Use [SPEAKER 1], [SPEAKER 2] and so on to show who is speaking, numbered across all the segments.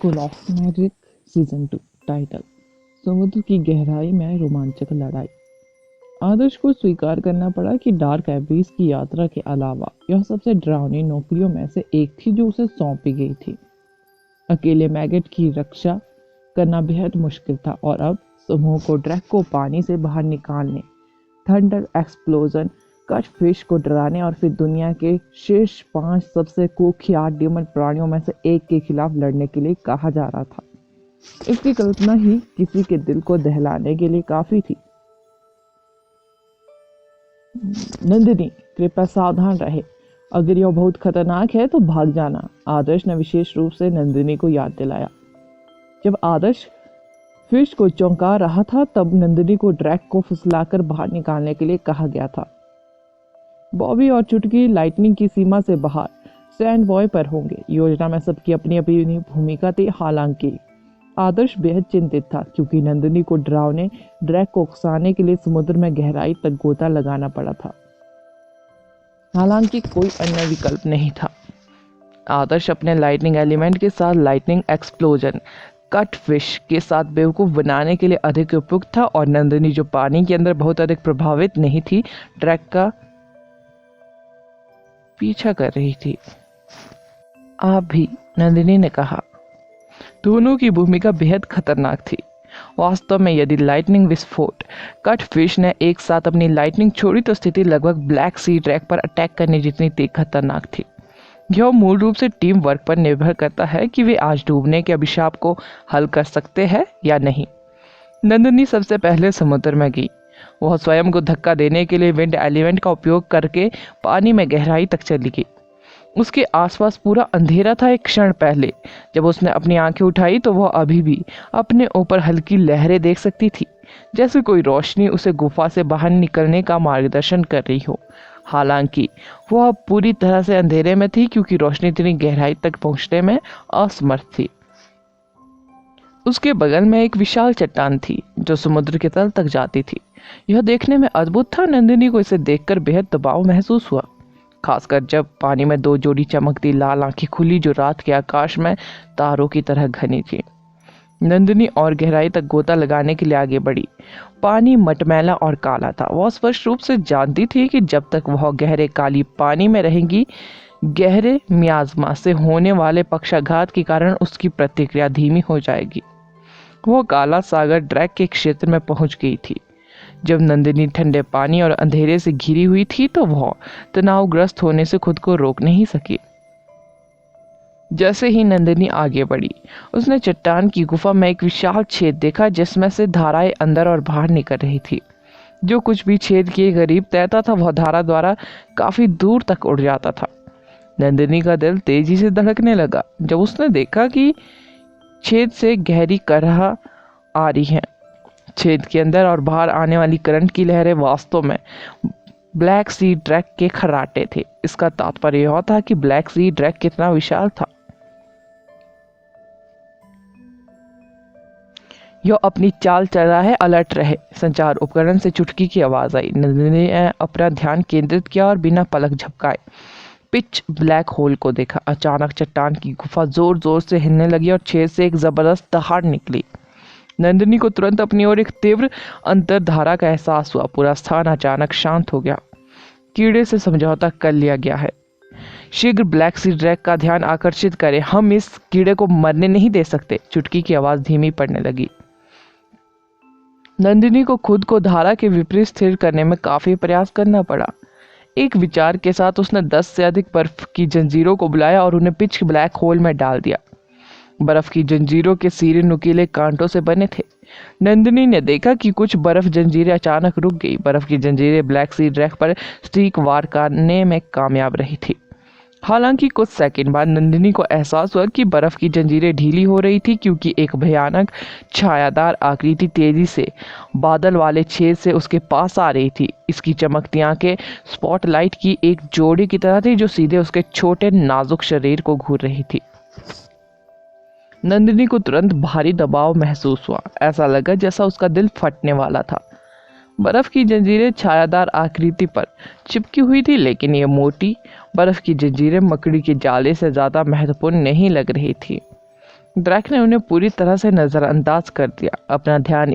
[SPEAKER 1] School of magic season 2 title समुद्र की गहराई में रोमांचक लड़ाई। आदर्श को स्वीकार करना पड़ा कि डार्क एबीज की यात्रा के अलावा यह सबसे डरावनी नौकरियों में से एक थी जो उसे सौंपी गई थी। अकेले मैगट की रक्षा करना बेहद मुश्किल था और अब समूह को ड्रैक को पानी से बाहर निकालने, थंडर एक्सप्लोजन, कट फिश को डराने और फिर दुनिया के शीर्ष 5 सबसे कुख्यात डीमन प्राणियों में से एक के खिलाफ लड़ने के लिए कहा जा रहा था। इसकी कल्पना ही किसी के दिल को दहलाने के लिए काफी थी। नंदिनी, कृपया सावधान रहे। अगर यह बहुत खतरनाक है तो भाग जाना, आदर्श ने विशेष रूप से नंदिनी को याद दिलाया। जब आदर्श फिश को चौंका रहा था तब नंदिनी को ड्रैक को फुसलाकर बाहर निकालने के लिए कहा गया था। बॉबी और चुटकी लाइटनिंग की सीमा से बाहर सैंड बॉय पर होंगे। योजना में सबकी अपनी अपनी भूमिका थी। हालांकि आदर्श बेहद चिंतित था क्योंकि नंदिनी को डरावने ड्रैक को उकसाने के लिए समुद्र में गहराई तक गोता लगाना पड़ा था। हालांकि कोई अन्य विकल्प नहीं था। आदर्श अपने लाइटनिंग एलिमेंट के साथ लाइटनिंग एक्सप्लोजन कट फिश के साथ बेवकूफ बनाने के लिए अधिक उपयुक्त था और नंदिनी जो पानी के अंदर बहुत अधिक प्रभावित नहीं थी, ड्रैक का पीछा कर रही थी। आप भी, नंदिनी ने कहा। दोनों की भूमिका बेहद खतरनाक थी। वास्तव में यदि लाइटनिंग विस्फोट कट फिश ने एक साथ अपनी लाइटनिंग छोड़ी तो स्थिति लगभग ब्लैक सी ड्रैक पर अटैक करने जितनी खतरनाक थी। यह मूल रूप से टीम वर्क पर निर्भर करता है कि वे आज डूबने के अभिशाप को हल कर सकते हैं या नहीं। नंदिनी सबसे पहले समुद्र में गई। वह स्वयं को धक्का देने के लिए विंड एलिमेंट का उपयोग करके पानी में गहराई तक चली गई। उसके आसपास पूरा अंधेरा था। एक क्षण पहले जब उसने अपनी आंखें उठाई तो वह अभी भी अपने ऊपर हल्की लहरें देख सकती थी, जैसे कोई रोशनी उसे गुफा से बाहर निकलने का मार्गदर्शन कर रही हो। हालांकि वह पूरी तरह से अंधेरे में थी क्योंकि रोशनी इतनी गहराई तक पहुंचने में असमर्थ थी। उसके बगल में एक विशाल चट्टान थी जो समुद्र के तल तक जाती थी। यह देखने में अद्भुत था। नंदिनी को इसे देखकर बेहद दबाव महसूस हुआ, खासकर जब पानी में 2 जोड़ी चमकती लाल आंखें खुली जो रात के आकाश में तारों की तरह घनी थी। नंदिनी और गहराई तक गोता लगाने के लिए आगे बढ़ी। पानी मटमैला और काला था। वह स्पष्ट रूप से जानती थी कि जब तक वह गहरे काली पानी में रहेंगी, गहरे मियाज़मा से होने वाले पक्षाघात के कारण उसकी प्रतिक्रिया धीमी हो जाएगी। वह काला सागर ड्रैक के क्षेत्र में पहुंच गई थी। जब नंदिनी ठंडे पानी और अंधेरे से घिरी हुई थी तो वह तनावग्रस्त होने से खुद को रोक नहीं सकी। जैसे ही नंदिनी आगे बढ़ी, उसने चट्टान की गुफा में एक विशाल छेद देखा जिसमें से धाराएं अंदर और बाहर निकल रही थी। जो कुछ भी छेद के करीब तैरता था वह धारा द्वारा काफी दूर तक उड़ जाता था। नंदिनी का दिल तेजी से धड़कने लगा जब उसने देखा कि छेद से गहरी करह आ रही है। छेद के अंदर और बाहर आने वाली करंट की लहरें वास्तव में ब्लैक सी ड्रैक के खर्राटे थे। इसका तात्पर्य यह था कि ब्लैक सी ड्रैक कितना विशाल था। यह अपनी चाल चल रहा है, अलर्ट रहे। संचार उपकरण से चुटकी की आवाज आई। नंदिनी ने अपना ध्यान केंद्रित किया और बिना पलक झपकाए पिच ब्लैक होल को देखा। अचानक चट्टान की गुफा जोर जोर से हिलने लगी और छेद से एक जबरदस्त दहाड़ निकली। नंदिनी को तुरंत अपनी ओर एक तीव्र अंतरधारा का एहसास हुआ। पूरा स्थान अचानक शांत हो गया। कीड़े से समझौता कर लिया गया है। शीघ्र ब्लैक सी ड्रैक का ध्यान आकर्षित करें। हम इस कीड़े को मरने नहीं दे सकते। चुटकी की आवाज धीमी पड़ने लगी। नंदिनी को खुद को धारा के विपरीत स्थिर करने में काफी प्रयास करना पड़ा। एक विचार के साथ उसने 10 से अधिक बर्फ की जंजीरों को बुलाया और उन्हें पिच ब्लैक होल में डाल दिया। बर्फ की जंजीरों के सिरे नुकीले कांटों से बने थे। नंदिनी ने देखा कि कुछ बर्फ जंजीरें अचानक रुक गई। बर्फ की जंजीरें ब्लैक सी ड्रैक पर स्टीक वार करने में कामयाब रही थी। हालांकि कुछ सेकंड बाद नंदिनी को एहसास हुआ कि बर्फ की जंजीरें ढीली हो रही थी क्योंकि एक भयानक छायादार आकृति तेजी से बादल वाले छेद से उसके पास आ रही थी। इसकी चमकती आंखें स्पॉटलाइट की एक जोड़ी की तरह थी जो सीधे उसके छोटे नाजुक शरीर को घूर रही थी। नंदिनी को तुरंत भारी दबाव महसूस हुआ। ऐसा लगा जैसा उसका दिल फटने वाला था। बर्फ की जंजीरें छायादार आकृति पर चिपकी हुई थी, लेकिन ये मोटी बर्फ की जंजीरें मकड़ी के जाले से ज्यादा महत्वपूर्ण नहीं लग रही थी। ड्रैक ने उन्हें पूरी तरह से नजरअंदाज कर दिया। अपना ध्यान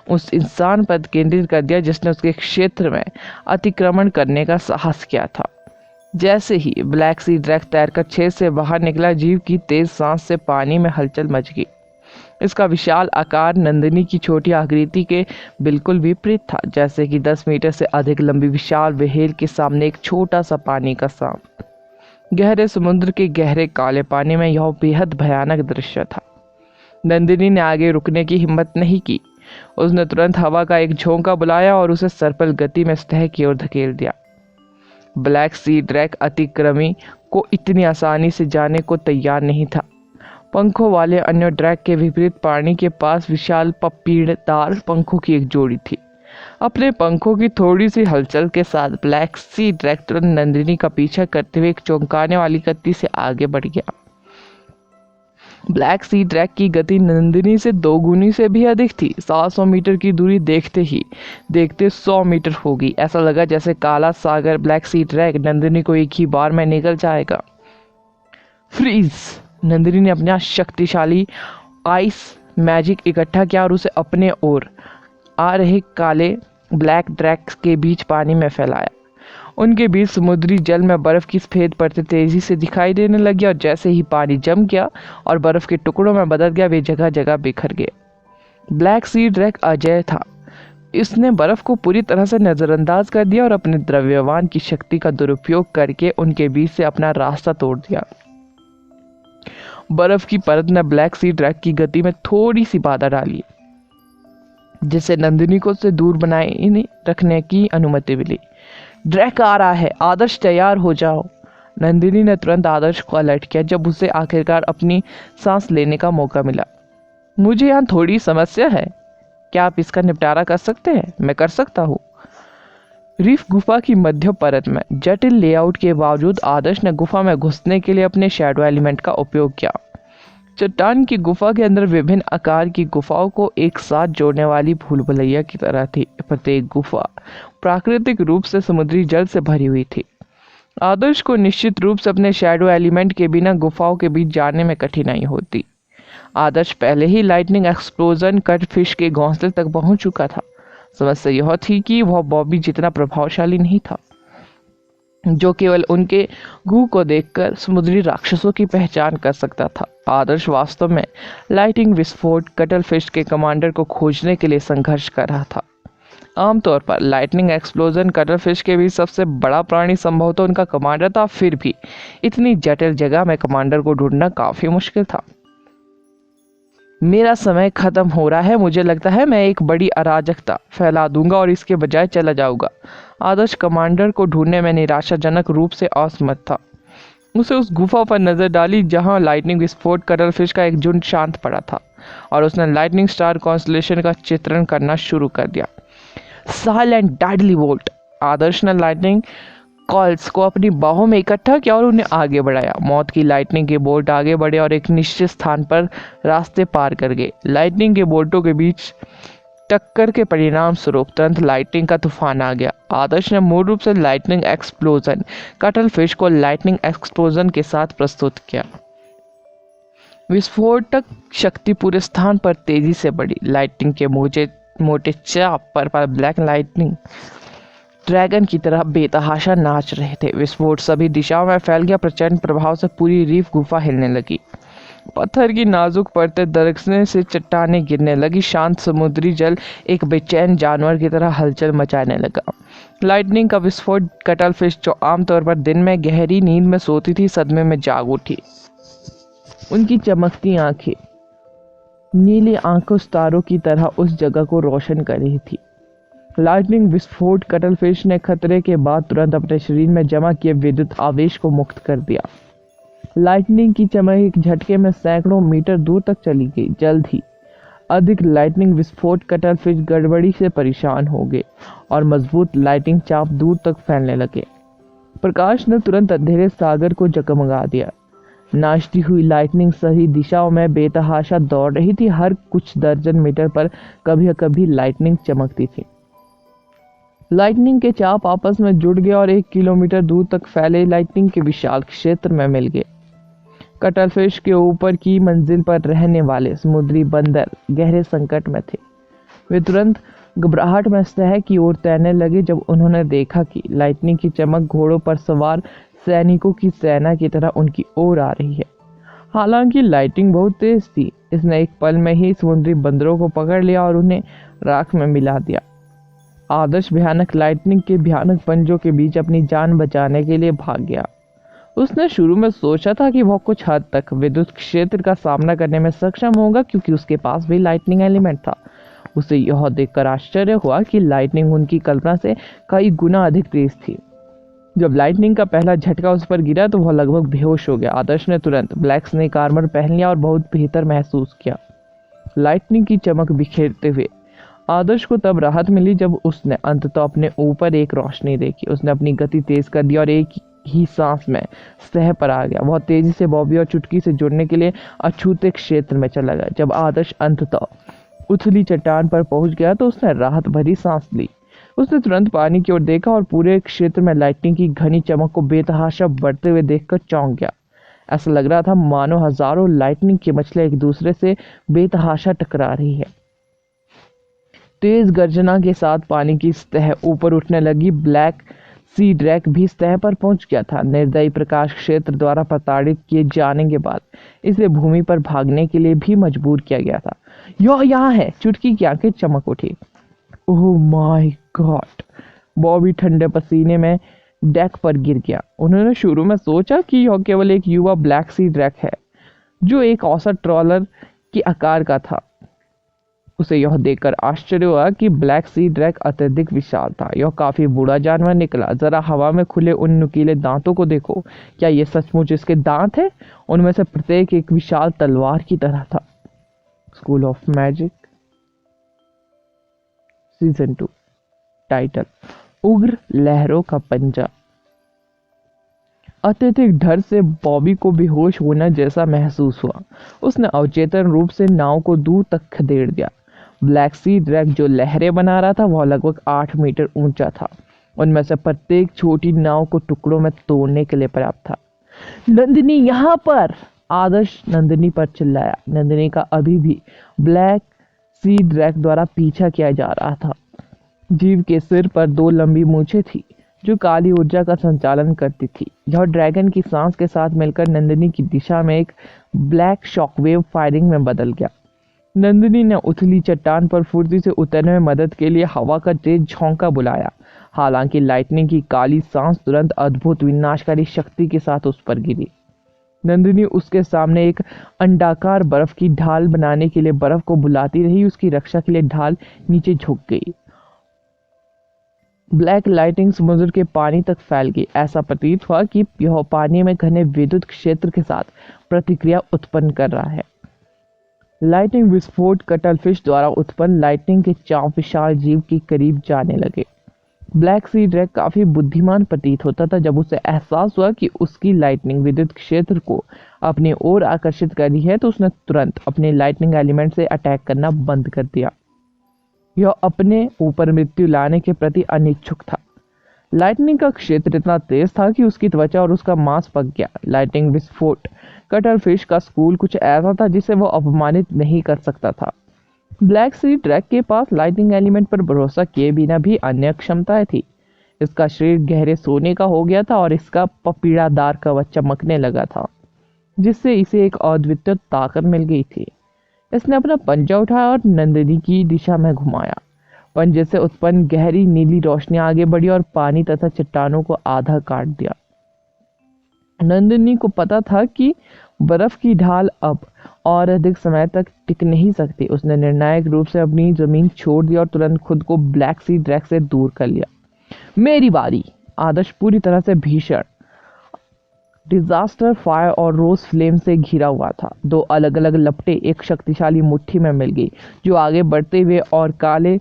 [SPEAKER 1] उस इंसान पर केंद्रित कर दिया जिसने उसके क्षेत्र में अतिक्रमण करने का साहस किया था। जैसे ही ब्लैक सी ड्रैक तैरकर छेद से बाहर निकला, जीव की तेज सांस से पानी में हलचल मच गई। इसका विशाल आकार नंदिनी की छोटी आकृति के बिल्कुल विपरीत था, जैसे कि 10 मीटर से अधिक लंबी विशाल व्हेल के सामने एक छोटा सा पानी का सांप। गहरे समुद्र के गहरे काले पानी में यह बेहद भयानक दृश्य था। नंदिनी ने आगे रुकने की हिम्मत नहीं की। उसने तुरंत हवा का एक झोंका बुलाया और उसे सर्पल गति में सतह की ओर धकेल दिया। ब्लैक सी ड्रैक अतिक्रमी को इतनी आसानी से जाने को तैयार नहीं था। पंखों वाले अन्य ड्रैक के विपरीत पानी के पास विशाल पपीड़दार पंखों की एक जोड़ी थी। अपने पंखों की थोड़ी सी हलचल के साथ ब्लैक सी ड्रैक तुरंत नंदिनी का पीछा करते हुए एक चौंकाने वाली गति से आगे बढ़ गया। ब्लैक सी ड्रैक की गति नंदिनी से 2 गुनी से भी अधिक थी। 700 मीटर की दूरी देखते ही देखते 100 मीटर हो गई। ऐसा लगा जैसे काला सागर ब्लैक सी ड्रैक नंदिनी को एक ही बार में निगल जाएगा। फ्रीज! नंदिनी ने अपना शक्तिशाली आइस मैजिक इकट्ठा किया और उसे अपने ओर आ रहे काले ब्लैक ड्रैक के बीच पानी में फैलाया। उनके बीच समुद्री जल में बर्फ की सफेद परतें तेजी से दिखाई देने लगी और जैसे ही पानी जम गया और बर्फ के टुकड़ों में बदल गया, वे जगह जगह बिखर गए। ब्लैक सी ड्रैक अजय था। इसने बर्फ को पूरी तरह से नजरअंदाज कर दिया और अपने द्रव्यमान की शक्ति का दुरुपयोग करके उनके बीच से अपना रास्ता तोड़ दिया। बर्फ की परत ने ब्लैक सी ड्रैक की गति में थोड़ी सी बाधा डाली, जिससे नंदिनी को उससे दूर बनाए रखने की अनुमति मिली। ड्रैक आ रहा है, आदर्श तैयार हो जाओ। नंदिनी ने तुरंत आदर्श को अलर्ट किया जब उसे आखिरकार अपनी सांस लेने का मौका मिला। मुझे यहाँ थोड़ी समस्या है, क्या आप इसका निपटारा कर सकते हैं? मैं कर सकता हूँ। रीफ गुफा की मध्य परत में जटिल लेआउट के बावजूद आदर्श ने गुफा में घुसने के लिए अपने शैडो एलिमेंट का उपयोग किया। चट्टान की गुफा के अंदर विभिन्न आकार की गुफाओं को एक साथ जोड़ने वाली भूल भुलैया की तरह थी। प्रत्येक गुफा प्राकृतिक रूप से समुद्री जल से भरी हुई थी। आदर्श को निश्चित रूप से अपने शैडो एलिमेंट के बिना गुफाओं के बीच जाने में कठिनाई होती। आदर्श पहले ही लाइटनिंग एक्सप्लोजन कट फिश के घोंसले तक पहुंच चुका था। समस्या यह थी कि वह बॉबी जितना प्रभावशाली नहीं था, जो केवल उनके गू को देखकर समुद्री राक्षसों की पहचान कर सकता था। आदर्श वास्तव में लाइटिंग विस्फोट कटल फिश के कमांडर को खोजने के लिए संघर्ष कर रहा था। आमतौर पर लाइटनिंग एक्सप्लोजन कटल फिश के बीच सबसे बड़ा प्राणी संभवतः उनका कमांडर था, फिर भी इतनी जटिल जगह में कमांडर को ढूंढना काफी मुश्किल था। मेरा समय खत्म हो रहा है। मुझे लगता है मैं एक बड़ी अराजकता फैला दूंगा और इसके बजाय चला जाऊंगा। आदर्श कमांडर को ढूंढने में निराशाजनक रूप से असमर्थ था। उसे उस गुफा पर नजर डाली जहां लाइटनिंग विस्फोट कटल फिश का एक झुंड शांत पड़ा था और उसने लाइटनिंग स्टार कॉन्स्टलेशन का चित्रण करना शुरू कर दिया। Silent deadly volt! आदर्श ने लाइटनिंग कॉल्स को अपनी बाहों में इकट्ठा किया और उन्हें आगे बढ़ाया। मौत की लाइटनिंग के बोल्ट आगे बढ़े और एक निश्चित स्थान पर रास्ते पार कर गए। लाइटनिंग के बोल्टों के बीच टक्कर के परिणाम स्वरूप तुरंत लाइटनिंग का तूफान आ गया। आदर्श ने मूल रूप से लाइटनिंग एक्सप्लोजन कटल फिश को लाइटनिंग एक्सप्लोजन के साथ प्रस्तुत किया। विस्फोटक शक्ति पूरे स्थान पर तेजी से बढ़ी। लाइटनिंग के मोटे चाप पर ब्लैक लाइटनिंग ड्रैगन की तरह बेतहाशा नाच रहे थे। विस्फोट सभी दिशाओं में फैल गया। प्रचंड प्रभाव से पूरी रीफ गुफा हिलने लगी। पत्थर की नाजुक परतें दरकने से चट्टानें गिरने लगी। शांत समुद्री जल एक बेचैन जानवर की तरह हलचल मचाने लगा। लाइटनिंग का विस्फोट कटल फिश, जो आमतौर पर दिन में गहरी नींद में सोती थी, सदमे में जाग उठी। उनकी चमकती आंखें नीली आंखों सितारों की तरह उस जगह को रोशन कर रही थी। लाइटनिंग विस्फोट कटल फिश ने खतरे के बाद तुरंत अपने शरीर में जमा किए विद्युत आवेश को मुक्त कर दिया। लाइटनिंग की चमक एक झटके में सैकड़ों मीटर दूर तक चली गई। जल्द ही अधिक लाइटनिंग विस्फोट कटल फिश गड़बड़ी से परेशान हो गए और मजबूत लाइटिंग चाप दूर तक फैलने लगे। प्रकाश ने तुरंत अंधेरे सागर को जगमगा दिया। नाचती हुई लाइटनिंग सही दिशाओं में बेतहाशा दौड़ रही थी। हर कुछ दर्जन मीटर पर कभी कभी लाइटनिंग चमकती थी। लाइटनिंग के चाप आपस में जुड़ गए और 1 किलोमीटर दूर तक फैले लाइटनिंग के विशाल क्षेत्र में मिल गए। कटलफिश के ऊपर की मंजिल पर रहने वाले समुद्री बंदर गहरे संकट में थे। वे तुरंत घबराहट में शहर की ओर तैरने लगे जब उन्होंने देखा कि लाइटनिंग की चमक घोड़ों पर सवार सैनिकों की सेना की तरह उनकी ओर आ रही है। हालांकि लाइटिंग बहुत तेज थी, इसने एक पल में ही समुद्री बंदरों को पकड़ लिया और उन्हें राख में मिला दिया। आदर्श भयानक लाइटनिंग के भयानक पंजों के बीच अपनी जान बचाने के लिए भाग गया। उसने शुरू में सोचा था कि वह कुछ हद तक विद्युत क्षेत्र का सामना करने में सक्षम होगा क्योंकि उसके पास भी लाइटनिंग एलिमेंट था। उसे यह देखकर आश्चर्य हुआ कि लाइटनिंग उनकी कल्पना से कई गुना अधिक तेज थी। जब लाइटनिंग का पहला झटका उस पर गिरा तो वह लगभग बेहोश हो गया। आदर्श ने तुरंत ब्लैक स्नेक आर्मर पहन लिया और बहुत बेहतर महसूस किया। लाइटनिंग की चमक बिखेरते हुए आदर्श को तब राहत मिली जब उसने अंततः अपने ऊपर एक रोशनी देखी। उसने अपनी गति तेज कर दी और एक ही सांस में सतह पर आ गया। वह तेजी से बॉबी और चुटकी से जुड़ने के लिए अछूते क्षेत्र में चला गया। जब आदर्श अंततः उथली चट्टान पर पहुंच गया तो उसने राहत भरी सांस ली। उसने तुरंत पानी की ओर देखा और पूरे क्षेत्र में लाइटिंग की घनी चमक को बेतहाशा बढ़ते हुए देखकर चौंक गया। ऐसा लग रहा था मानो हजारों लाइटनिंग की मछलियां एक दूसरे से बेतहाशा टकरा रही है। तेज गर्जना के साथ पानी की सतह ऊपर उठने लगी। ब्लैक सी ड्रैक भी सतह पर पहुंच गया था। निर्दयी प्रकाश क्षेत्र द्वारा प्रताड़ित किए जाने के बाद इसे भूमि पर भागने के लिए भी मजबूर किया गया था। यह यहाँ है। चुटकी की आंखें चमक उठी। Oh my God! बॉबी ठंडे पसीने में डेक पर गिर गया। उन्होंने शुरू में सोचा कि यह केवल एक युवा ब्लैक सी ड्रैक है जो एक औसत ट्रॉलर के आकार का था। उसे यह देखकर आश्चर्य हुआ कि ब्लैक सी ड्रैक अत्यधिक विशाल था। यह काफी बूढ़ा जानवर निकला। जरा हवा में खुले उन नुकीले दांतों को देखो। क्या ये सचमुच इसके दांत हैं? उनमें से प्रत्येक एक विशाल तलवार की तरह था। School of magic season 2। Title: उग्र लहरों का पंजा। अत्यधिक डर से बॉबी को बेहोश होना जैसा महसूस हुआ। उसने अवचेतन रूप से नाव को दूर तक खदेड़ दिया। ब्लैक सी ड्रैक जो लहरें बना रहा था वह लगभग 8 मीटर ऊंचा था। उनमें से प्रत्येक छोटी नाव को टुकड़ों में तोड़ने के लिए पर्याप्त था। नंदिनी यहाँ पर! आदर्श नंदिनी पर चिल्लाया। नंदिनी का अभी भी ब्लैक सी ड्रैक द्वारा पीछा किया जा रहा था। जीव के सिर पर 2 लंबी मूछें थी जो काली ऊर्जा का संचालन करती थी। यह ड्रैगन की सांस के साथ मिलकर नंदिनी की दिशा में एक ब्लैक शॉकवेव फायरिंग में बदल गया। नंदिनी ने उथली चट्टान पर फुर्ती से उतरने में मदद के लिए हवा का तेज झोंका बुलाया। हालांकि लाइटनिंग की काली सांस तुरंत अद्भुत विनाशकारी शक्ति के साथ उस पर गिरी। नंदिनी उसके सामने एक अंडाकार बर्फ की ढाल बनाने के लिए बर्फ को बुलाती रही। उसकी रक्षा के लिए ढाल नीचे झुक गई। ब्लैक लाइटिंग समुद्र के पानी तक फैल गई। ऐसा प्रतीत हुआ कि यह पानी में घने विद्युत क्षेत्र के साथ प्रतिक्रिया उत्पन्न कर रहा है। लाइटनिंग विस्फोट कटलफिश द्वारा उत्पन्न लाइटनिंग के 4 विशाल जीव के करीब जाने लगे। ब्लैक सी ड्रैक काफी बुद्धिमान प्रतीत होता था। जब उसे एहसास हुआ कि उसकी लाइटनिंग विद्युत क्षेत्र को अपनी ओर आकर्षित कर रही है तो उसने तुरंत अपने लाइटनिंग एलिमेंट से अटैक करना बंद कर दिया। यह अपने ऊपर मृत्यु लाने के प्रति अनिच्छुक था। लाइटनिंग का क्षेत्र इतना तेज था कि उसकी त्वचा और उसका मांस पक गया। लाइटनिंग विस्फोट कटलफिश का स्कूल कुछ ऐसा था जिसे वह अपमानित नहीं कर सकता था। ब्लैक सी ड्रैक के पास लाइटनिंग एलिमेंट पर भरोसा किए बिना भी अन्य क्षमताएं थी। इसका शरीर गहरे सोने का हो गया था और इसका पपीड़ादार कवच चमकने लगा था जिससे इसे एक अद्वितीय ताकत मिल गई थी। इसने अपना पंजा उठाया और नंदिनी की दिशा में घुमाया। पंजे से उत्पन्न गहरी नीली रोशनी आगे बढ़ी और पानी तथा चट्टानों को आधा काट दिया। नंदिनी को पता था कि बर्फ की ढाल अब और अधिक समय तक टिक नहीं सकती। उसने निर्णायक रूप से अपनी जमीन छोड़ दी और तुरंत खुद को ब्लैक सी ड्रैक से दूर कर लिया। मेरी बारी! आदर्श पूरी तरह से भीषण डिजास्टर फायर और रोज फ्लेम से घिरा हुआ था। 2 अलग अलग लपटें एक शक्तिशाली मुट्ठी में मिल गई जो आगे बढ़ते हुए और काले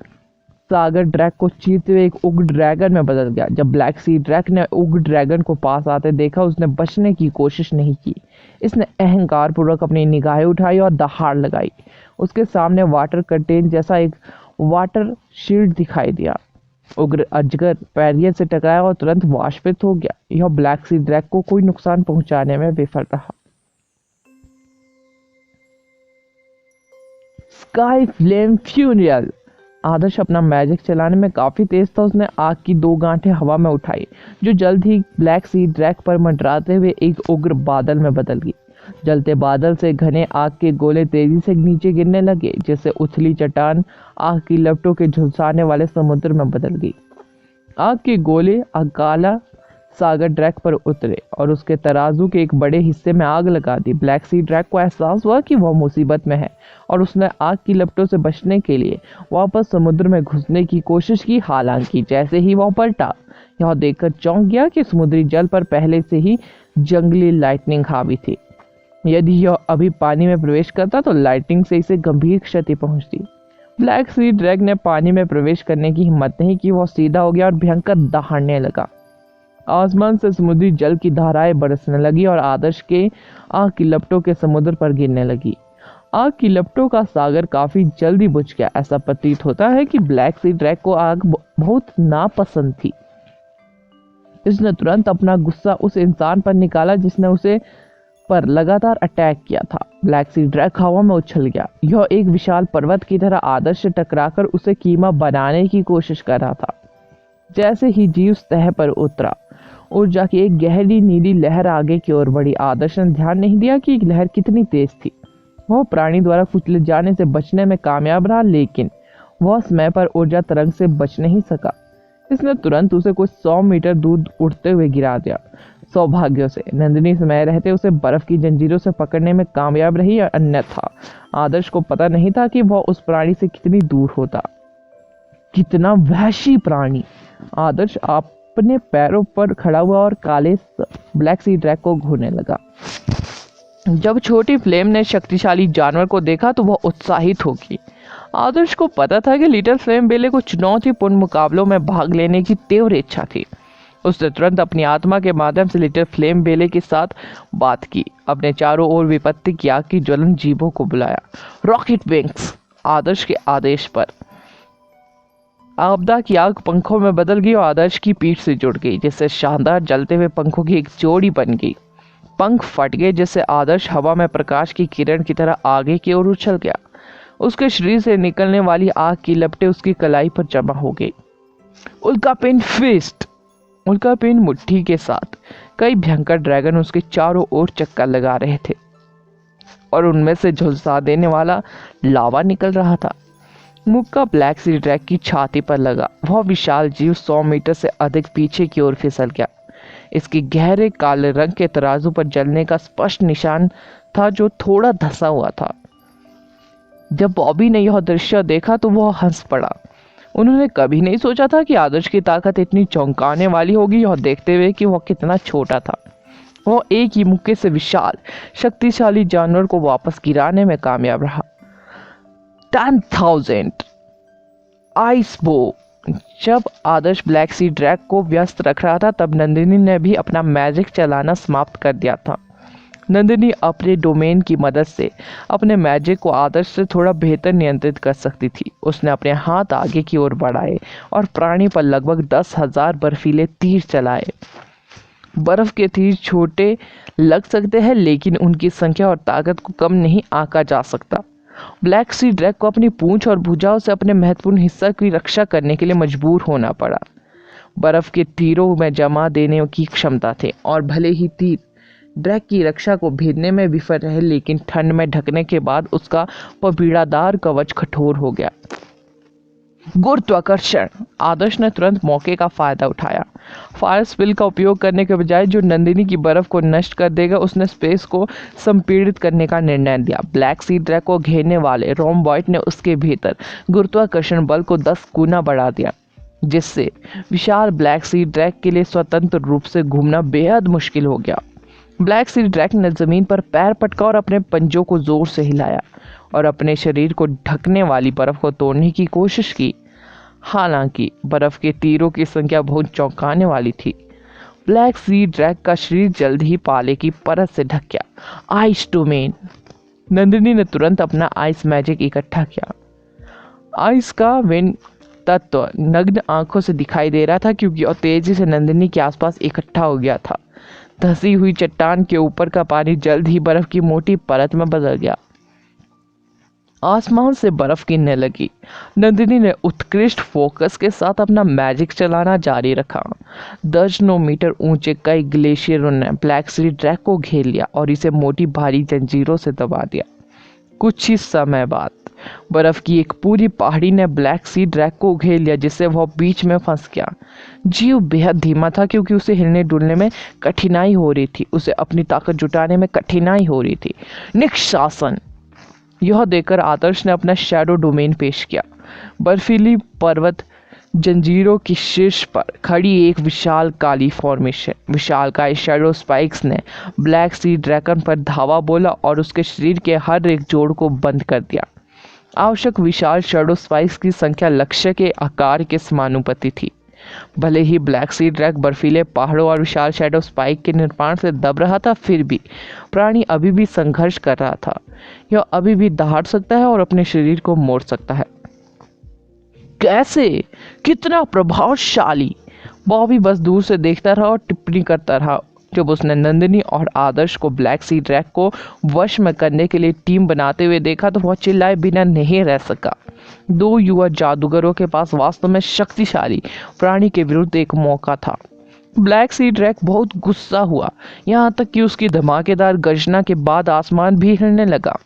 [SPEAKER 1] सागर ड्रैग को चीरते हुए एक उग्र ड्रैगन में बदल गया। जब ब्लैक सी ड्रैग ने उग्र ड्रैगन को पास आते देखा उसने बचने की कोशिश नहीं की। इसने अहंकार पूर्वक अपनी निगाहें उठाई और दहाड़ लगाई। उसके सामने वाटर कंटेन जैसा एक वाटर शील्ड दिखाई दिया। उग्र अजगर बैरियर से टकराया और तुरंत वाष्पित हो गया। यह ब्लैक सी ड्रैग को कोई नुकसान पहुंचाने में विफल रहा। Sky flame फ्यूनियल। आदर्श अपना मैजिक चलाने में काफी तेज था। उसने आग की 2 गांठें हवा में उठाई जो जल्द ही ब्लैक सी ड्रैग पर मंडराते हुए एक उग्र बादल में बदल गई। जलते बादल से घने आग के गोले तेजी से नीचे गिरने लगे, जैसे उथली चट्टान आग की लपटों के झुलसाने वाले समुद्र में बदल गई। आग के गोले अकाला सागर ड्रैग पर उतरे और उसके तराजू के एक बड़े हिस्से में आग लगा दी। ब्लैक सी ड्रैग को एहसास हुआ कि वह मुसीबत में है और उसने आग की लपटों से बचने के लिए वापस समुद्र में घुसने की कोशिश की। हालांकि जैसे ही वह पलटा, यह देखकर चौंक गया कि समुद्री जल पर पहले से ही जंगली लाइटनिंग हावी थी। यदि यह अभी पानी में प्रवेश करता तो लाइटनिंग से इसे गंभीर क्षति पहुंचती। ब्लैक सी ड्रैग ने पानी में प्रवेश करने की हिम्मत नहीं की। वह सीधा हो गया और भयंकर दहाड़ने लगा। आसमान से समुद्री जल की धाराएं बरसने लगी और आदर्श के आग की लपटों के समुद्र पर गिरने लगी। आग की लपटों का सागर काफी जल्दी बुझ गया। ऐसा प्रतीत होता है कि ब्लैक सी ड्रैग को आग बहुत नापसंद थी। इसने तुरंत अपना गुस्सा उस इंसान पर निकाला जिसने उसे पर लगातार अटैक किया था। ब्लैक सी ड्रैग हवा में उछल गया। यह एक विशाल पर्वत की तरह आदर्श से टकराकर उसे कीमा बनाने की कोशिश कर रहा था। जैसे ही जीव सतह पर उतरा, ऊर्जा की एक गहरी नीली लहर आगे की ओर बढ़ी। आदर्श ने ध्यान नहीं दिया कि लहर कितनी तेज थी। वह प्राणी द्वारा कुचले जाने से बचने में कामयाब रहा, लेकिन वह समय पर ऊर्जा तरंग से बच नहीं सका। इसने तुरंत उसे कुछ 100 मीटर दूर उड़ते हुए गिरा दिया। सौभाग्य से नंदिनी समय रहते उसे बर्फ की जंजीरों से पकड़ने में कामयाब रही, अन्यथा आदर्श को पता नहीं था कि वह उस प्राणी से कितनी दूर होता। कितना वहशी प्राणी! आदर्श अपने पैरों पर खड़ा हुआ और काले ब्लैक सी ड्रैग को घूरने लगा। जब छोटी फ्लेम ने शक्तिशाली जानवर को देखा तो वह उत्साहित होगी। आदर्श को पता था कि लिटिल फ्लेम बेले को चुनौतीपूर्ण मुकाबलों में भाग लेने की तीव्र इच्छा थी। उसने तुरंत अपनी आत्मा के माध्यम से लिटिल फ्लेम बेले के साथ बात की, अपने चारों ओर विपत्ति की आग की ज्वलन जीवों को बुलाया। Rocket wings! आदर्श के आदेश पर आपदा की आग पंखों में बदल गई और आदर्श की पीठ से जुड़ गई, जिससे शानदार जलते हुए पंखों की एक जोड़ी बन गई। पंख फट गए, जिससे आदर्श हवा में प्रकाश की किरण की तरह आगे की ओर उछल गया। उसके शरीर से निकलने वाली आग की लपटें उसकी कलाई पर जमा हो गई। उल्कापिंड फिस्ट! उल्कापिंड मुट्ठी के साथ कई भयंकर ड्रैगन उसके चारों ओर चक्कर लगा रहे थे और उनमें से झुलसा देने वाला लावा निकल रहा था। मुक्का ब्लैक सी ड्रैग की छाती पर लगा। वह विशाल जीव 100 मीटर से अधिक पीछे की ओर फिसल गया। इसके गहरे काले रंग के तराजू पर जलने का स्पष्ट निशान था जो थोड़ा धंसा हुआ था। जब बॉबी ने यह दृश्य देखा तो वह हंस पड़ा। उन्होंने कभी नहीं सोचा था कि आदर्श की ताकत इतनी चौंकाने वाली होगी, यह देखते हुए कि वह कितना छोटा था। वह एक ही मुक्के से विशाल शक्तिशाली जानवर को वापस गिराने में कामयाब रहा। 10,000 आइस बो! जब आदर्श ब्लैक सी ड्रैग को व्यस्त रख रहा था तब नंदिनी ने भी अपना मैजिक चलाना समाप्त कर दिया था। नंदिनी अपने डोमेन की मदद से अपने मैजिक को आदर्श से थोड़ा बेहतर नियंत्रित कर सकती थी। उसने अपने हाथ आगे की ओर बढ़ाए और प्राणी पर लगभग 10,000 बर्फीले तीर चलाए। बर्फ के तीर छोटे लग सकते हैं, लेकिन उनकी संख्या और ताकत को कम नहीं आंका जा सकता। ब्लैक सी ड्रैग को अपनी पूंछ और भुजाओं से अपने महत्वपूर्ण हिस्सा की रक्षा करने के लिए मजबूर होना पड़ा। बर्फ के तीरों में जमा देने की क्षमता थे और भले ही तीर ड्रैग की रक्षा को भेदने में विफल रहे, लेकिन ठंड में ढकने के बाद उसका पपीड़ादार कवच कठोर हो गया। गुरुत्वाकर्षण! आदर्श ने तुरंत मौके का फायदा उठाया। फायर स्पिल का उपयोग करने के बजाय जो नंदिनी की बर्फ को नष्ट कर देगा, उसने स्पेस को संपीड़ित करने का निर्णय लिया। ब्लैक सी ड्रैग को घेरने वाले रोम्बॉइड ने उसके भीतर गुरुत्वाकर्षण बल को 10 गुना बढ़ा दिया, जिससे विशाल ब्लैक सी ड्रैग के लिए स्वतंत्र रूप से घूमना बेहद मुश्किल हो गया। ब्लैक सी ड्रैग ने जमीन पर पैर पटका और अपने पंजों को जोर से हिलाया और अपने शरीर को ढकने वाली बर्फ को तोड़ने की कोशिश की। हालांकि बर्फ के तीरों की संख्या बहुत चौंकाने वाली थी। ब्लैक सी ड्रैग का शरीर जल्द ही पाले की परत से ढक गया। Ice domain! नंदिनी ने तुरंत अपना आइस मैजिक इकट्ठा किया। आइस का विन तत्व नग्न आंखों से दिखाई दे रहा था क्योंकि और तेजी से नंदिनी के आसपास इकट्ठा हो गया था। धसी हुई चट्टान के ऊपर का पानी जल्द ही बर्फ की मोटी परत में बदल गया। आसमान से बर्फ गिरने लगी। नंदिनी ने उत्कृष्ट फोकस के साथ अपना मैजिक चलाना जारी रखा। दर्जनों मीटर ऊंचे कई ग्लेशियरों ने ब्लैक सी ड्रैग को घेर लिया और इसे मोटी भारी जंजीरों से दबा दिया। कुछ ही समय बाद बर्फ की एक पूरी पहाड़ी ने ब्लैक सी ड्रैग को घेर लिया, जिससे वह बीच में फंस गया। जीव बेहद धीमा था क्योंकि उसे हिलने डुलने में कठिनाई हो रही थी, उसे अपनी ताकत जुटाने में कठिनाई हो रही थी। निष्शासन। यह देखकर आदर्श ने अपना शैडो डोमेन पेश किया। बर्फीली पर्वत जंजीरों की शीर्ष पर खड़ी एक विशाल काली फॉर्मेशन। विशालकाय शैडो स्पाइक्स ने ब्लैक सी ड्रैगन पर धावा बोला और उसके शरीर के हर एक जोड़ को बंद कर दिया। आवश्यक विशाल शैडो स्पाइक्स की संख्या लक्ष्य के आकार के समानुपाती थी। भले ही ब्लैक सी ड्रैग बर्फीले पहाड़ों और विशाल शैडो स्पाइक के निर्माण से दब रहा था, फिर भी प्राणी अभी भी संघर्ष कर रहा था। यह अभी भी दहाड़ सकता है और अपने शरीर को मोड़ सकता है। कैसे? कितना प्रभावशाली! बॉबी बस दूर से देखता रहा और टिप्पणी करता रहा। जब उसने नंदिनी और आदर्श को ब्लैक सी ड्रैग को वश में करने के लिए टीम बनाते हुए देखा तो वह चिल्लाए बिना नहीं रह सका। दो युवा जादूगरों के पास वास्तव में शक्तिशाली प्राणी के विरुद्ध एक मौका था। ब्लैक सी ड्रैग बहुत गुस्सा हुआ, यहाँ तक कि उसकी धमाकेदार गर्जना के बाद आसमान भी हिलने लगा।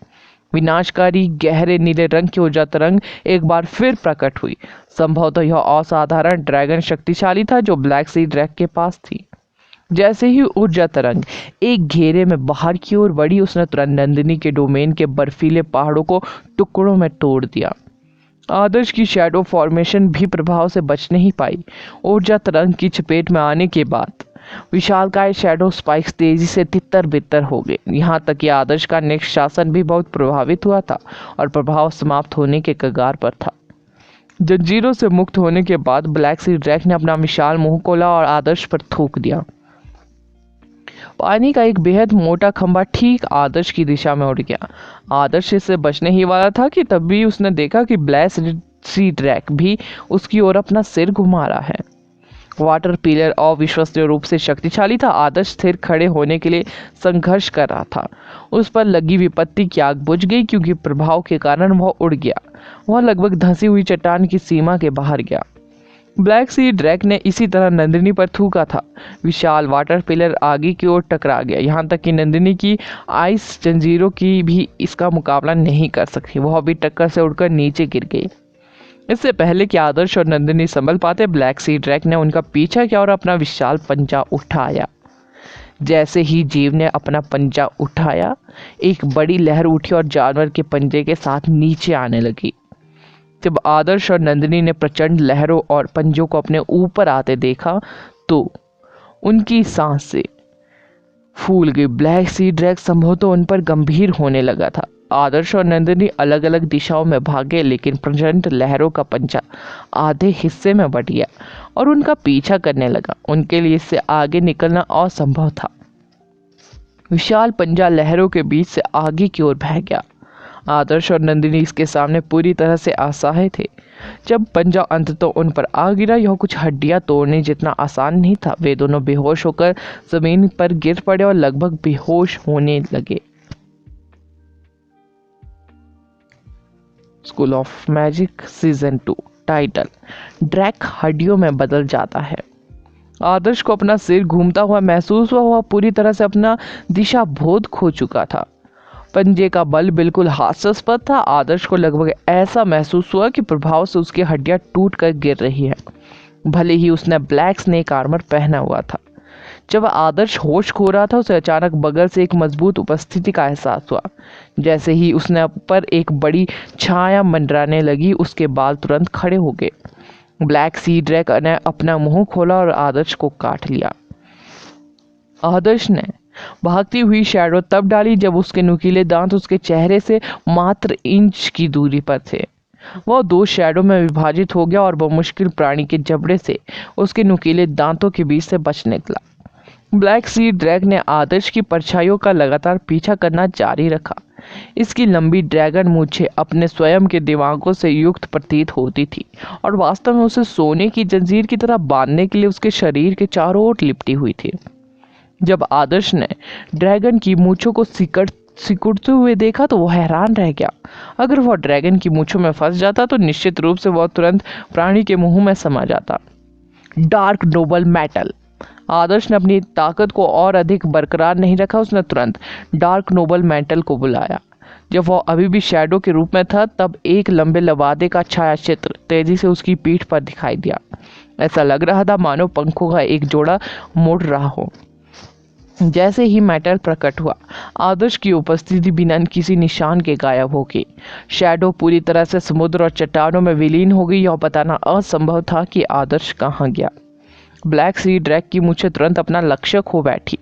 [SPEAKER 1] विनाशकारी गहरे नीले रंग की ऊर्जा तरंग एक बार फिर प्रकट हुई। संभवतः यह असाधारण ड्रैगन शक्तिशाली था जो ब्लैक सी ड्रैग के पास थी। जैसे ही ऊर्जा तरंग एक घेरे में बाहर की ओर बढ़ी, उसने तुरंत नंदिनी के डोमेन के बर्फीले पहाड़ों को टुकड़ों में तोड़ दिया। आदर्श की शैडो फॉर्मेशन भी प्रभाव से बच नहीं पाई। ऊर्जा तरंग की चपेट में आने के बाद विशालकाय शैडो स्पाइक्स तेजी से तितर बितर हो गए। यहाँ तक कि आदर्श का निष्शासन भी बहुत प्रभावित हुआ था और प्रभाव समाप्त होने के कगार पर था। जंजीरों से मुक्त होने के बाद ब्लैक सी ड्रैग ने अपना विशाल मुंह खोला और आदर्श पर थूक दिया। पानी का एक बेहद मोटा खंभा ठीक आदर्श की दिशा में उड़ गया। आदर्श इससे बचने ही वाला था कि तभी उसने देखा कि ब्लैक सी ड्रैग भी उसकी ओर अपना सिर घुमा रहा है। वाटर पिलर अविश्वसनीय रूप से शक्तिशाली था। आदर्श स्थिर खड़े होने के लिए संघर्ष कर रहा था। उस पर लगी विपत्ति की आग बुझ गई क्योंकि प्रभाव के कारण वह उड़ गया। वह लगभग धंसी हुई चट्टान की सीमा के बाहर गया। ब्लैक सी ड्रैग ने इसी तरह नंदिनी पर थूका था। विशाल वाटर पिलर आगे की ओर टकरा गया, यहाँ तक कि नंदिनी की आइस जंजीरों की भी इसका मुकाबला नहीं कर सकी। वह भी टक्कर से उड़कर नीचे गिर गई। इससे पहले कि आदर्श और नंदिनी संभल पाते, ब्लैक सी ड्रैग ने उनका पीछा किया और अपना विशाल पंजा उठाया। जैसे ही जीव ने अपना पंजा उठाया, एक बड़ी लहर उठी और जानवर के पंजे के साथ नीचे आने लगी। जब आदर्श और नंदिनी ने प्रचंड लहरों और पंजों को अपने ऊपर आते देखा तो उनकी सांसें फूल गई। ब्लैक सी ड्रैग संभवतः उन पर गंभीर होने लगा था। आदर्श और नंदिनी अलग अलग दिशाओं में भागे, लेकिन प्रचंड लहरों का पंजा आधे हिस्से में बट गया और उनका पीछा करने लगा। उनके लिए इससे आगे निकलना असंभव था। विशाल पंजा लहरों के बीच से आगे की ओर बह गया। आदर्श और नंदिनी इसके सामने पूरी तरह से असहाय थे। जब पंजा अंततः उन पर आ गिरा, यह कुछ हड्डियां तोड़ने जितना आसान नहीं था। वे दोनों बेहोश होकर जमीन पर गिर पड़े और लगभग बेहोश होने लगे। School of magic season 2 title, drag हड्डियों में बदल जाता है। आदर्श को अपना सिर घूमता हुआ महसूस हुआ। वह पूरी तरह से अपना दिशा बोध खो चुका था। पंजे का बल बिल्कुल हास्यास्पद था। आदर्श को लगभग ऐसा महसूस हुआ कि प्रभाव से उसकी हड्डियां टूट कर गिर रही है, भले ही उसने ब्लैक स्नेक आर्मर पहना हुआ था। जब आदर्श होश खो रहा था, उसे अचानक बगल से एक मजबूत उपस्थिति का एहसास हुआ। जैसे ही उसने पर एक बड़ी छाया मंडराने लगी, उसके बाल तुरंत खड़े हो गए। ब्लैक सी ड्रैग ने अपना मुंह खोला और आदर्श को काट लिया। आदर्श ने भागती हुई शैडो तब डाली जब उसके नुकीले दांत उसके चेहरे से मात्र इंच की दूरी पर थे। वह दो शैडो में विभाजित हो गया और वह मुश्किल प्राणी के जबड़े से उसके नुकीले दांतों के बीच से बच निकला। ब्लैक सी ड्रैग ने आदर्श की परछाइयों का लगातार पीछा करना जारी रखा। इसकी लंबी ड्रैगन मूछें अपने स्वयं के दिमागों से युक्त प्रतीत होती थी और वास्तव में उसे सोने की जंजीर की तरह बांधने के लिए उसके शरीर के चारों ओर लिपटी हुई थी। जब आदर्श ने ड्रैगन की मूंछों को सिकुड़ते हुए देखा तो वो हैरान रह गया। अगर वह ड्रैगन की मूंछों में फंस जाता तो निश्चित रूप से वह तुरंत प्राणी के मुंह में समा जाता। Dark Nobel metal. आदर्श ने अपनी ताकत को और अधिक बरकरार नहीं रखा। उसने तुरंत डार्क नोबल मेटल को बुलाया। जब वह अभी भी शैडो के रूप में था तब एक लंबे लबादे का छाया चित्र तेजी से उसकी पीठ पर दिखाई दिया। ऐसा लग रहा था मानो पंखों का एक जोड़ा मुड़ रहा हो। जैसे ही मेटल प्रकट हुआ, आदर्श की उपस्थिति बिना किसी निशान के गायब हो गई। शैडो पूरी तरह से समुद्र और चट्टानों में विलीन हो गई। यह बताना असंभव था कि आदर्श कहाँ गया। ब्लैक सी ड्रैग की मूंछें तुरंत अपना लक्ष्य खो बैठी।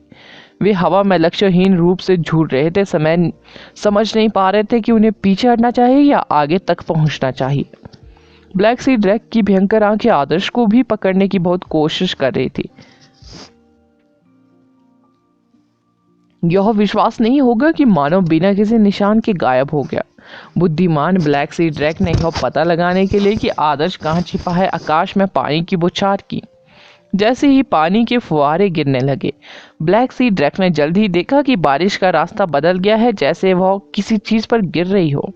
[SPEAKER 1] वे हवा में लक्ष्यहीन रूप से झूल रहे थे। समझ नहीं पा रहे थे कि उन्हें पीछे हटना चाहिए या आगे तक पहुंचना चाहिए। ब्लैक सी ड्रैग की भयंकर आंखें आदर्श को भी पकड़ने की बहुत कोशिश कर रही थी। यह विश्वास नहीं होगा कि मानव बिना किसी निशान के गायब हो गया। बुद्धिमान ब्लैक सी ड्रैग ने यह पता लगाने के लिए कि आदर्श कहाँ छिपा है, आकाश में पानी की बौछार की। जैसे ही पानी के फुहारे गिरने लगे, ब्लैक सी ड्रैग ने जल्द ही देखा कि बारिश का रास्ता बदल गया है, जैसे वह किसी चीज पर गिर रही हो।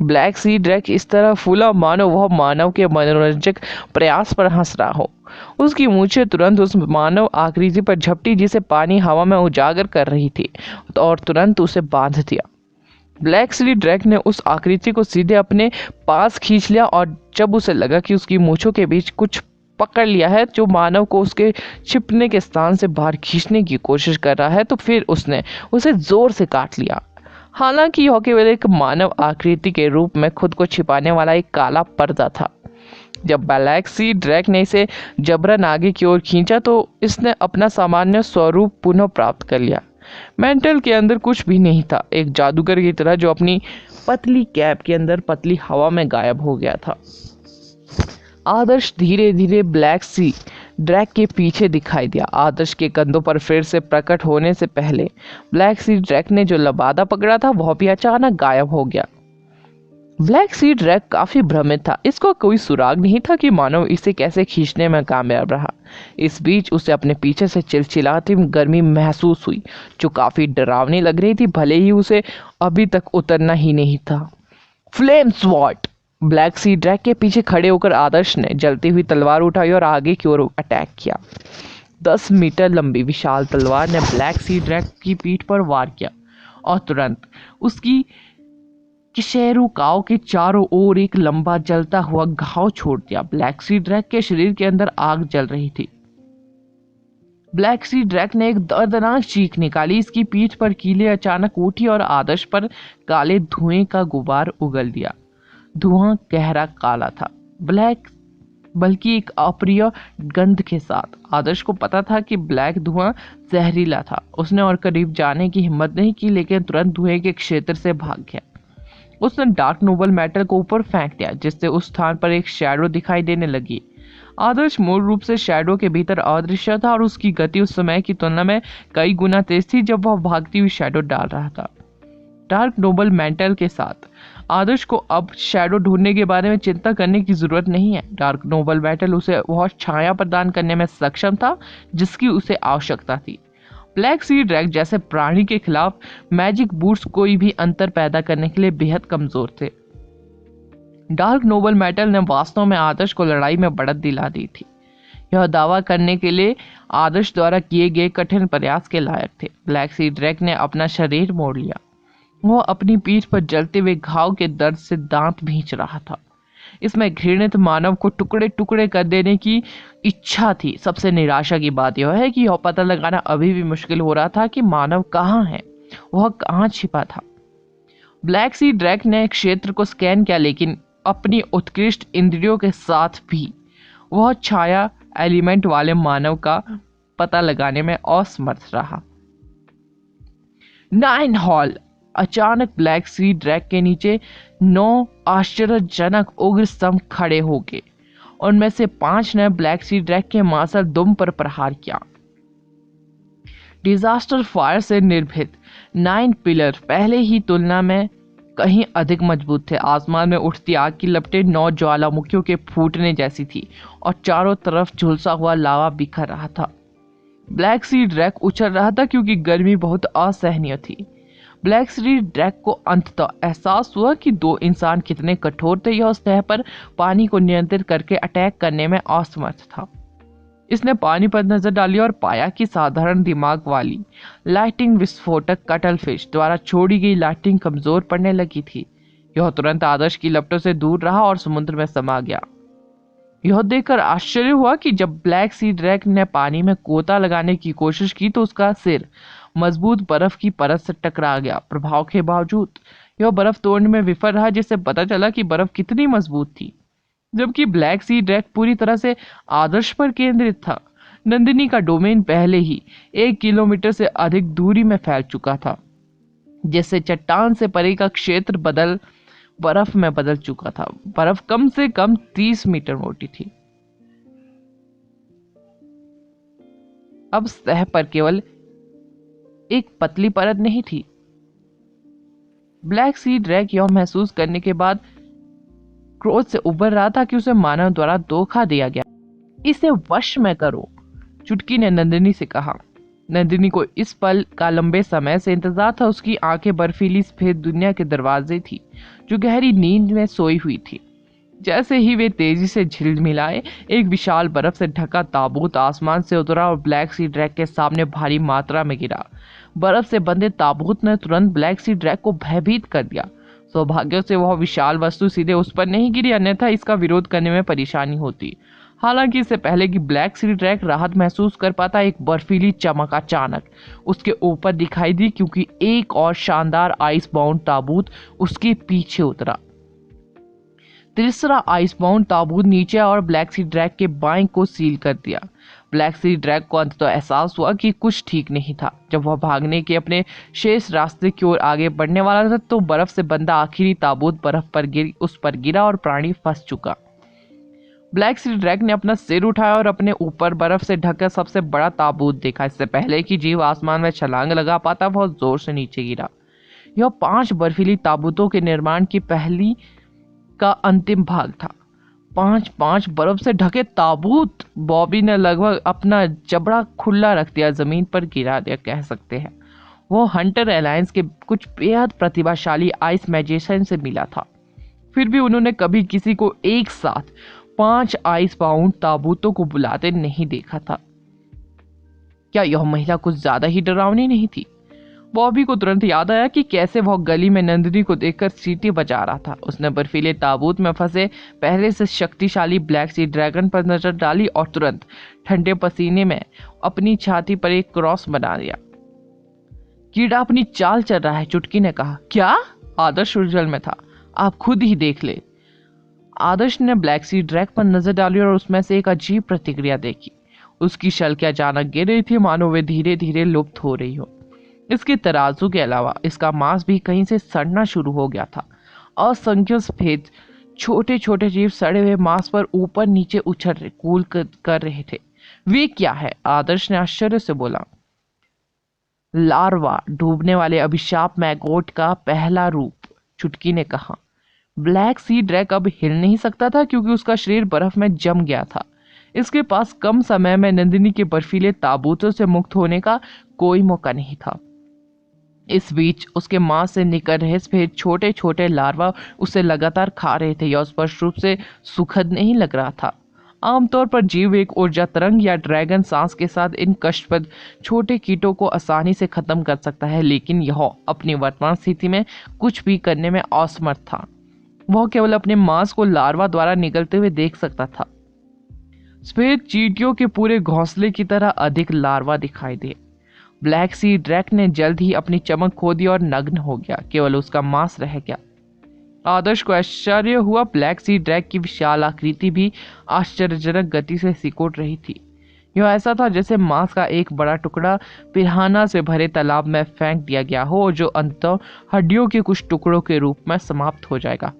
[SPEAKER 1] ब्लैक सी ड्रैग इस तरह फूला मानो वह मानव के मनोरंजक प्रयास पर हंस रहा हो। उसकी मूंछें तुरंत उस मानव आकृति पर झपटी जिसे पानी हवा में उजागर कर रही थी और तुरंत उसे बांध दिया। ब्लैक सी ड्रैग ने उस आकृति को सीधे अपने पास खींच लिया और जब उसे लगा कि उसकी मूंछों के बीच कुछ पकड़ लिया है जो मानव को उसके छिपने के स्थान से बाहर खींचने की कोशिश कर रहा है, तो फिर उसने उसे जोर से काट लिया। हालांकि यह केवल एक मानव आकृति के रूप में खुद को छिपाने वाला एक काला पर्दा था। जब ब्लैक सी ड्रैग ने इसे जबरन आगे की ओर खींचा तो इसने अपना सामान्य स्वरूप पुनः प्राप्त कर लिया। मेंटल के अंदर कुछ भी नहीं था, एक जादूगर की तरह जो अपनी पतली कैप के अंदर पतली हवा में गायब हो गया था। आदर्श धीरे धीरे ब्लैक सी ड्रैग के पीछे दिखाई दिया। आदर्श के कंधों पर फिर से प्रकट होने से पहले ब्लैक सी ड्रैग ने जो लबादा पकड़ा था वह भी अचानक गायब हो गया। ब्लैक सी ड्रैग काफी भ्रमित था। इसको कोई सुराग नहीं था कि मानव इसे कैसे खींचने में कामयाब रहा। इस बीच उसे अपने पीछे से चिलचिलाती गर्मी महसूस हुई जो काफी डरावनी लग रही थी, भले ही उसे अभी तक उतरना ही नहीं था। Flame sword. ब्लैक सी ड्रैग के पीछे खड़े होकर आदर्श ने जलती हुई तलवार उठाई और आगे की ओर अटैक किया। 10 मीटर लंबी विशाल तलवार ने ब्लैक सी ड्रैग की पीठ पर वार किया और तुरंत उसकी किशेरुकाओ के चारों ओर एक लंबा जलता हुआ घाव छोड़ दिया। ब्लैक सी ड्रैग के शरीर के अंदर आग जल रही थी। ब्लैक सी ड्रैग ने एक दर्दनाक चीख निकाली। इसकी पीठ पर कीलें अचानक उठी और आदर्श पर काले धुएं का गुबार उगल दिया। धुआं गहरा काला था, बल्कि एक अप्रिय गंध के साथ। आदर्श को पता था कि ब्लैक धुआं जहरीला था। उसने और करीब जाने की हिम्मत नहीं की, लेकिन तुरंत धुएं के क्षेत्र से भाग गया। उसने डार्क नोबल मेटल को ऊपर फेंक दिया जिससे उस स्थान पर एक शैडो दिखाई देने लगी। आदर्श मूल रूप से शैडो के भीतर अदृश्य था और उसकी गति उस समय की तुलना में कई गुना तेज थी जब वह भागती हुई शैडो डाल रहा था। डार्क नोबल मेटल के साथ आदर्श को अब शैडो ढूंढने के बारे में चिंता करने की जरूरत नहीं है। डार्क नोबल मेटल उसे वह छाया प्रदान करने में सक्षम था जिसकी उसे आवश्यकता थी। ब्लैक सी ड्रैग जैसे प्राणी के खिलाफ मैजिक बूट्स कोई भी अंतर पैदा करने के लिए बेहद कमजोर थे। डार्क नोबल मेटल ने वास्तव में आदर्श को लड़ाई में बढ़त दिला दी थी। यह दावा करने के लिए आदर्श द्वारा किए गए कठिन प्रयास के लायक थे। ब्लैक सी ड्रैग ने अपना शरीर मोड़ लिया। वह अपनी पीठ पर जलते हुए घाव के दर्द से दांत भींच रहा था। इसमें घृणित मानव को टुकड़े टुकड़े कर देने की इच्छा थी। सबसे निराशा की बात यह है कि यह पता लगाना अभी भी मुश्किल हो रहा था कि मानव कहाँ है, वह कहाँ छिपा था। ब्लैक सी ड्रैग ने क्षेत्र को स्कैन किया, लेकिन अपनी उत्कृष्ट इंद्रियों के साथ भी वह छाया एलिमेंट वाले मानव का पता लगाने में असमर्थ रहा। 9 हॉल। अचानक ब्लैक सी ड्रैग के नीचे 9 आश्चर्यजनक उग्र स्तंभ खड़े हो गए। उनमें से 5 ने ब्लैक सी ड्रैग के मार्शल दुम पर प्रहार किया। डिजास्टर फायर से निर्भीत 9 पिलर पहले ही तुलना में कहीं अधिक मजबूत थे। आसमान में उठती आग की लपटें 9 ज्वालामुखियों के फूटने जैसी थी और चारों तरफ झुलसा हुआ लावा बिखर रहा था। ब्लैक सी ड्रैग उछल रहा था क्योंकि गर्मी बहुत असहनीय थी। ब्लैक सी ड्रैग को अंततः एहसास हुआ कि दो इंसान कितने कठोर थे। यह सतह पर पानी को नियंत्रित करके अटैक करने में असमर्थ था। इसने पानी पर नजर डाली और पाया कि साधारण दिमाग वाली लाइटिंग विस्फोटक कटल फिश द्वारा छोड़ी गई लाइटिंग कमजोर पड़ने लगी थी। यह तुरंत आदर्श की लपटों से दूर रहा और समुद्र में समा गया। यह देखकर आश्चर्य हुआ कि जब ब्लैक सी ड्रैग ने पानी में गोता लगाने की कोशिश की तो उसका सिर मजबूत बर्फ की परत से टकरा गया। प्रभाव के बावजूद यह बर्फ तोड़ने में विफल रहा, जिससे पता चला कि बर्फ कितनी मजबूत थी। जबकि ब्लैक सी ड्रैग पूरी तरह से आदर्श पर केंद्रित था। नंदिनी का डोमेन पहले ही 1 किलोमीटर से अधिक दूरी में फैल चुका था, जिससे चट्टान से परे का क्षेत्र बर्फ में बदल चुका था। बर्फ कम से कम 30 मीटर मोटी थी। अब सतह पर केवल एक पतली परत नहीं थी। ब्लैक सी ड्रैग यह महसूस करने के बाद क्रोध से उबर रहा था कि उसे मानव द्वारा धोखा दिया गया। इसे वश में करो, चुटकी ने नंदिनी से कहा। नंदिनी को इस पल का लंबे समय से इंतजार था। उसकी आंखें बर्फीली सफेद दुनिया के दरवाजे थी, जो गहरी नींद में सोई हुई थी। जैसे ही वे तेजी से झिलमिलाए, एक विशाल बर्फ से ढका ताबूत आसमान से उतरा और ब्लैक सी ड्रैग के सामने भारी मात्रा में गिरा। बर्फ से बंधे ताबूत ने तुरंत ब्लैक सी ड्रैग को भयभीत कर दिया। सौभाग्य से वह विशाल वस्तु सीधे उस पर नहीं गिरी, अन्यथा इसका विरोध करने में परेशानी होती। हालांकि इससे पहले कि ब्लैक सी ड्रैग राहत महसूस कर पाता, एक बर्फीली चमक अचानक उसके ऊपर दिखाई दी, क्योंकि एक और शानदार आइस बाउंड ताबूत उसके पीछे उतरा। तीसरा आइस बाउंड ताबूत नीचे और ब्लैक सी ड्रैग के बाएं को सील कर दिया। ब्लैक सी ड्रैग को अंततः एहसास हुआ कि कुछ ठीक नहीं था। जब वह भागने के अपने शेष रास्ते की ओर आगे बढ़ने वाला था तो बर्फ से बंधा आखिरी ताबूत बर्फ पर उस पर गिरा और प्राणी फंस चुका। ब्लैक सी ड्रैग ने अपना सिर उठाया और अपने ऊपर बर्फ से ढका सबसे बड़ा ताबूत देखा। इससे पहले कि जीव आसमान में छलांग लगा पाता, बहुत जोर से नीचे गिरा। यह 5 बर्फीली ताबूतों के निर्माण की पहली का अंतिम भाग था। 5 बर्फ से ढके ताबूत। बॉबी ने लगभग अपना जबड़ा खुला रख दिया, जमीन पर गिरा दिया कह सकते हैं। वो हंटर अलायंस के कुछ बेहद प्रतिभाशाली आइस मैजिशियन से मिला था, फिर भी उन्होंने कभी किसी को एक साथ 5 आइस बाउंड ताबूतों को बुलाते नहीं देखा था। क्या यह महिला कुछ ज्यादा ही डरावनी नहीं थी? बॉबी को तुरंत याद आया कि कैसे वह गली में नंदिनी को देखकर सीटी बजा रहा था। उसने बर्फीले ताबूत में फंसे पहले से शक्तिशाली ब्लैक सी ड्रैगन पर नजर डाली और तुरंत ठंडे पसीने में अपनी छाती पर एक क्रॉस बना दिया। कीड़ा अपनी चाल चल रहा है, चुटकी ने कहा। क्या? आदर्श उलझन में था। आप खुद ही देख ले। आदर्श ने ब्लैक सी ड्रैग पर नजर डाली और उसमें से एक अजीब प्रतिक्रिया देखी। उसकी शल्कियां अचानक गिर रही थी, मानो वे धीरे धीरे लुप्त हो रही हो। इसके तराजू के अलावा इसका मांस भी कहीं से सड़ना शुरू हो गया था। असंख्य सफेद छोटे छोटे जीव सड़े हुए मांस पर ऊपर नीचे उछल कूल कर रहे थे। वे क्या है? आदर्श ने आश्चर्य से बोला। लार्वा, डूबने वाले अभिशाप मैगोट का पहला रूप, चुटकी ने कहा। ब्लैक सी ड्रैग अब हिल नहीं सकता था क्योंकि उसका शरीर बर्फ में जम गया था। इसके पास कम समय में नंदिनी के बर्फीले ताबूतों से मुक्त होने का कोई मौका नहीं था। इस बीच उसके मांस से निकल रहे सफेद छोटे छोटे लार्वा उसे लगातार खा रहे थे। यह स्पष्ट रूप से सुखद नहीं लग रहा था। आमतौर पर जीव एक ऊर्जा तरंग या ड्रैगन सांस के साथ इन कष्टप्रद छोटे कीटों को आसानी से खत्म कर सकता है, लेकिन यह अपनी वर्तमान स्थिति में कुछ भी करने में असमर्थ था। वह केवल अपने मांस को लार्वा द्वारा निगलते हुए देख सकता था। सफेद चींटियों के पूरे घोंसले की तरह अधिक लार्वा दिखाई दे। ब्लैक सी ड्रैग ने जल्द ही अपनी चमक खो दी और नग्न हो गया। केवल उसका मांस रह गया। आदर्श को आश्चर्य हुआ। ब्लैक सी ड्रैग की विशाल आकृति भी आश्चर्यजनक गति से सिकुड़ रही थी। यह ऐसा था जैसे मांस का एक बड़ा टुकड़ा पिरान्हा से भरे तालाब में फेंक दिया गया हो, जो अंततः हड्डियों के कुछ टुकड़ों के रूप में समाप्त हो जाएगा।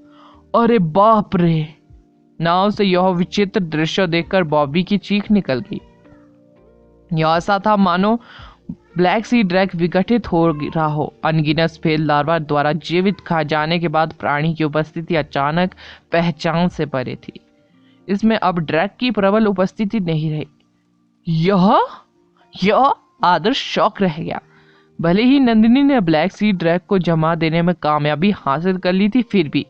[SPEAKER 1] अरे बाप रे! नाव से यह विचित्र दृश्य देखकर बॉबी की चीख निकल गई। यह ऐसा था मानो ब्लैक सी ड्रैग विघटित हो रहा हो। अनगिनत सफेद लार्वा द्वारा जीवित खा जाने के बाद प्राणी की उपस्थिति अचानक पहचान से परे थी। इसमें अब ड्रैग की प्रबल उपस्थिति नहीं रही। यह आदर्श शौक रह गया। भले ही नंदिनी ने ब्लैक सीड ड्रैग को जमा देने में कामयाबी हासिल कर ली थी, फिर भी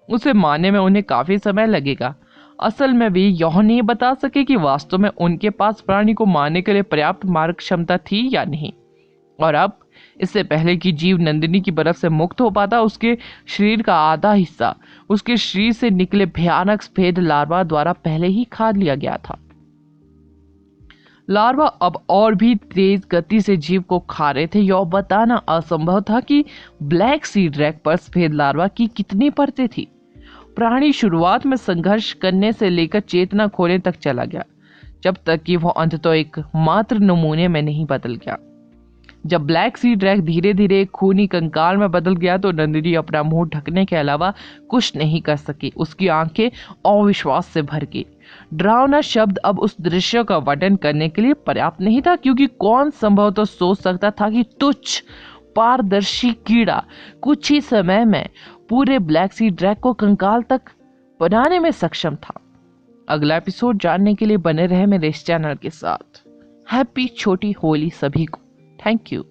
[SPEAKER 1] उसे मारने में उन्हें काफी समय लगेगा। असल में वे यह नहीं बता सके कि वास्तव में उनके पास प्राणी को मारने के लिए पर्याप्त मारक क्षमता थी या नहीं। और अब इससे पहले कि जीव नंदिनी की बर्फ से मुक्त हो पाता, उसके शरीर का आधा हिस्सा उसके शरीर से निकले भयानक सफेद लार्वा द्वारा पहले ही खा लिया गया था। लार्वा अब और भी तेज गति से जीव को खा रहे थे। यह बताना असंभव था कि ब्लैक सी ड्रैग पर सफेद लार्वा की कितनी परतें थी। प्राणी शुरुआत में संघर्ष करने से लेकर चेतना खोने तक चला गया, जब तक कि वह अंततः एक मात्र नमूने में नहीं बदल गया। जब ब्लैक सी ड्रैग धीरे धीरे एक खूनी कंकाल में बदल गया तो नंदिनी अपना मुंह ढकने के अलावा कुछ नहीं कर सकी। उसकी आंखें अविश्वास से भर गई। डरावना शब्द अब उस दृश्य का वर्णन करने के लिए पर्याप्त नहीं था, क्योंकि कौन संभवतः सोच सकता था कि तुच्छ पारदर्शी कीड़ा कुछ ही समय में पूरे ब्लैक सी ड्रैग को कंकाल तक बनाने में सक्षम था। अगला एपिसोड जानने के लिए बने रहे मेरे इस चैनल के साथ। हैप्पी छोटी होली सभी को। Thank you.